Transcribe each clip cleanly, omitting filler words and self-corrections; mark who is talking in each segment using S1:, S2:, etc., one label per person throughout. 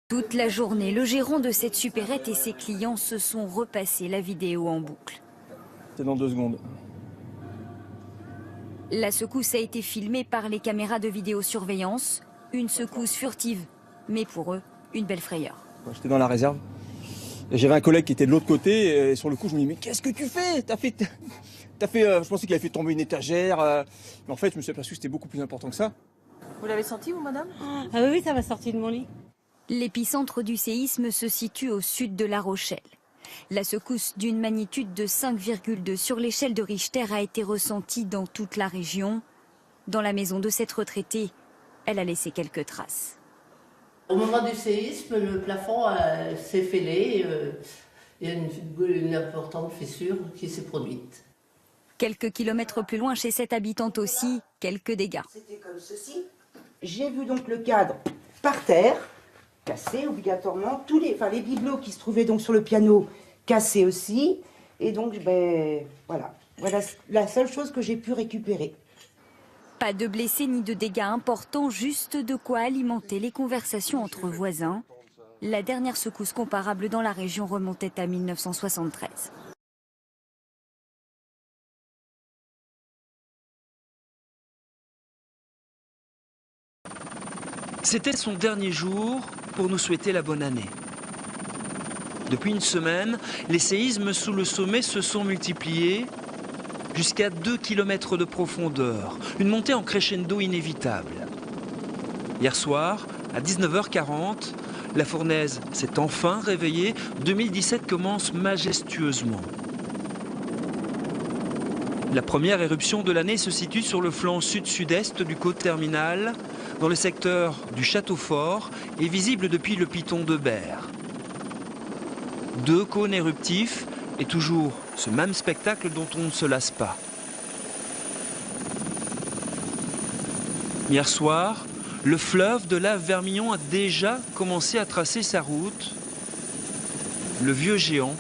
S1: Toute la journée, le gérant de cette supérette et ses clients se sont repassés la vidéo en boucle.
S2: C'est dans 2 secondes.
S1: La secousse a été filmée par les caméras de vidéosurveillance. Une secousse furtive, mais pour eux, une belle frayeur.
S2: J'étais dans la réserve. Et j'avais un collègue qui était de l'autre côté. Et sur le coup, je me dis, mais qu'est-ce que tu fais? Je pensais qu'il avait fait tomber une étagère. Mais en fait, je me suis aperçu que c'était beaucoup plus important que ça.
S3: Vous l'avez senti, vous, madame?
S4: Ah oui, ça m'a sorti de mon lit.
S1: L'épicentre du séisme se situe au sud de La Rochelle. La secousse d'une magnitude de 5,2 sur l'échelle de Richter a été ressentie dans toute la région. Dans la maison de cette retraitée, elle a laissé quelques traces.
S5: Au moment du séisme, le plafond s'est fêlé. Il y a une importante fissure qui s'est produite.
S1: Quelques kilomètres plus loin, chez cette habitante aussi, quelques dégâts.
S6: C'était comme ceci. J'ai vu donc le cadre par terre, cassé obligatoirement. Les bibelots qui se trouvaient donc sur le piano, cassés aussi. Et donc, voilà la seule chose que j'ai pu récupérer.
S1: Pas de blessés ni de dégâts importants, juste de quoi alimenter les conversations entre voisins. La dernière secousse comparable dans la région remontait à 1973.
S7: C'était son dernier jour pour nous souhaiter la bonne année. Depuis une semaine, les séismes sous le sommet se sont multipliés jusqu'à 2 km de profondeur, une montée en crescendo inévitable. Hier soir, à 19h40, la fournaise s'est enfin réveillée. 2017 commence majestueusement. La première éruption de l'année se situe sur le flanc sud-sud-est du côte terminal, dans le secteur du Château Fort, et visible depuis le piton de Berre. 2 cônes éruptifs et toujours ce même spectacle dont on ne se lasse pas. Hier soir, le fleuve de lave Vermillon a déjà commencé à tracer sa route. Le vieux géant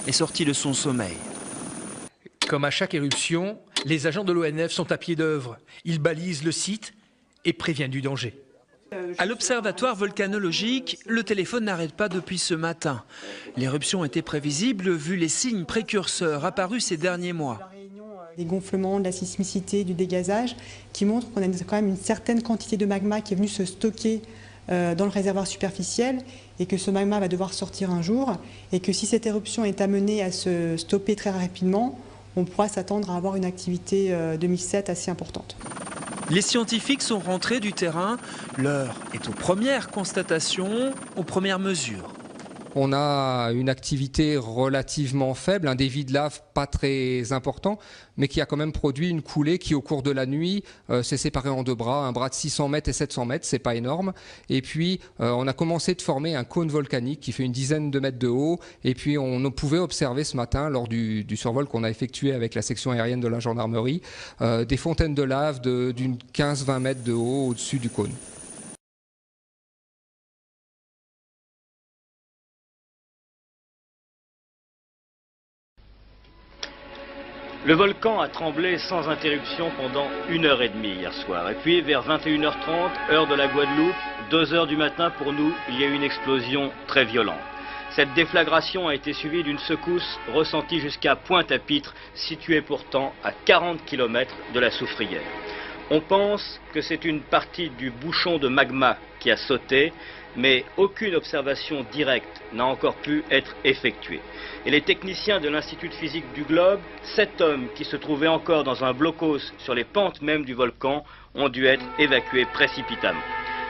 S7: est sorti de son sommeil.
S8: Comme à chaque éruption, les agents de l'ONF sont à pied d'œuvre. Ils balisent le site et préviennent du danger.
S7: À l'observatoire volcanologique, le téléphone n'arrête pas depuis ce matin. L'éruption était prévisible vu les signes précurseurs apparus ces derniers mois.
S9: Des gonflements, de la sismicité, du dégazage qui montrent qu'on a quand même une certaine quantité de magma qui est venue se stocker dans le réservoir superficiel et que ce magma va devoir sortir un jour et que si cette éruption est amenée à se stopper très rapidement, on pourra s'attendre à avoir une activité 2007 assez importante.
S7: Les scientifiques sont rentrés du terrain. L'heure est aux premières constatations, aux premières mesures.
S10: On a une activité relativement faible, un débit de lave pas très important, mais qui a quand même produit une coulée qui, au cours de la nuit, s'est séparée en 2 bras, un bras de 600 mètres et 700 mètres, c'est pas énorme. Et puis, on a commencé de former un cône volcanique qui fait une dizaine de mètres de haut. Et puis, on pouvait observer ce matin, lors du survol qu'on a effectué avec la section aérienne de la gendarmerie, des fontaines de lave d'une 15-20 mètres de haut au-dessus du cône.
S11: Le volcan a tremblé sans interruption pendant 1h30 hier soir. Et puis vers 21h30, heure de la Guadeloupe, 2h du matin pour nous, il y a eu une explosion très violente. Cette déflagration a été suivie d'une secousse ressentie jusqu'à Pointe-à-Pitre, située pourtant à 40 km de la Soufrière. On pense que c'est une partie du bouchon de magma qui a sauté, mais aucune observation directe n'a encore pu être effectuée. Et les techniciens de l'Institut de physique du globe, 7 hommes qui se trouvaient encore dans un blocos sur les pentes même du volcan, ont dû être évacués précipitamment.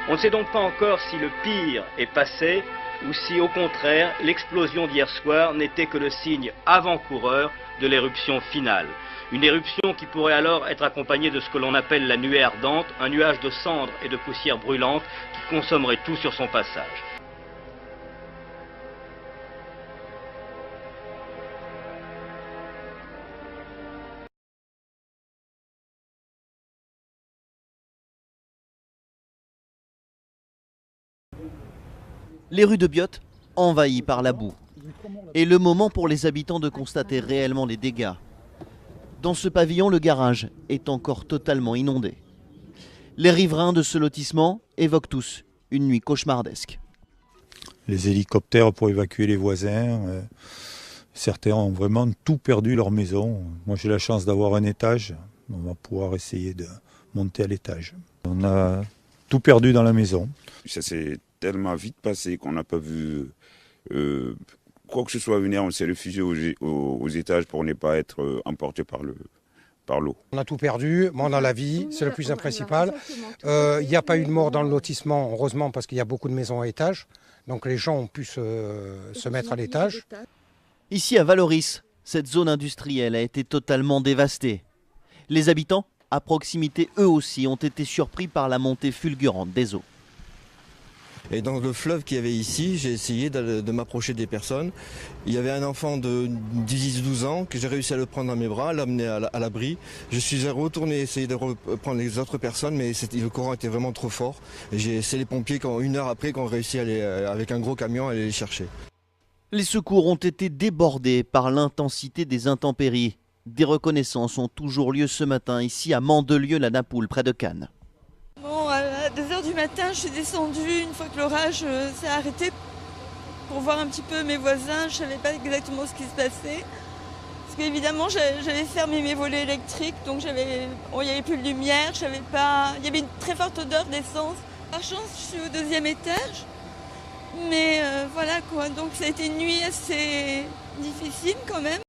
S11: On ne sait donc pas encore si le pire est passé ou si au contraire l'explosion d'hier soir n'était que le signe avant-coureur de l'éruption finale. Une éruption qui pourrait alors être accompagnée de ce que l'on appelle la nuée ardente, un nuage de cendres et de poussière brûlante qui consommerait tout sur son passage.
S12: Les rues de Biot envahies par la boue. Et le moment pour les habitants de constater réellement les dégâts. Dans ce pavillon, le garage est encore totalement inondé. Les riverains de ce lotissement évoquent tous une nuit cauchemardesque.
S13: les hélicoptères pour évacuer les voisins. Certains ont vraiment tout perdu leur maison. Moi j'ai la chance d'avoir un étage. On va pouvoir essayer de monter à l'étage. On a tout perdu dans la maison.
S14: Ça s'est tellement vite passé qu'on n'a pas vu quoi que ce soit venir. On s'est réfugié aux étages pour ne pas être emporté par l'eau.
S15: On a tout perdu, mais on a la vie, c'est le plus principal. Il n'y a pas eu de mort dans le lotissement, heureusement, parce qu'il y a beaucoup de maisons à étage. Donc les gens ont pu se mettre à l'étage.
S12: Ici à Valoris, cette zone industrielle a été totalement dévastée. Les habitants, à proximité, eux aussi, ont été surpris par la montée fulgurante des eaux.
S16: Et dans le fleuve qu'il y avait ici, j'ai essayé de m'approcher des personnes. Il y avait un enfant de 10-12 ans que j'ai réussi à le prendre dans mes bras, l'amener à l'abri. Je suis retourné essayer de reprendre les autres personnes, mais le courant était vraiment trop fort. C'est les pompiers, une heure après, qui ont réussi à aller, avec un gros camion, à aller les chercher.
S12: Les secours ont été débordés par l'intensité des intempéries. Des reconnaissances ont toujours lieu ce matin, ici à Mandelieu-la-Napoule, près de Cannes.
S17: Bon, à 2h du matin, je suis descendue une fois que l'orage s'est arrêté pour voir un petit peu mes voisins. Je ne savais pas exactement ce qui se passait. Parce qu'évidemment, j'avais fermé mes volets électriques, donc il n'y avait plus de lumière. Il y avait une très forte odeur d'essence. Par chance, je suis au 2e étage. Mais voilà quoi, donc ça a été une nuit assez difficile quand même.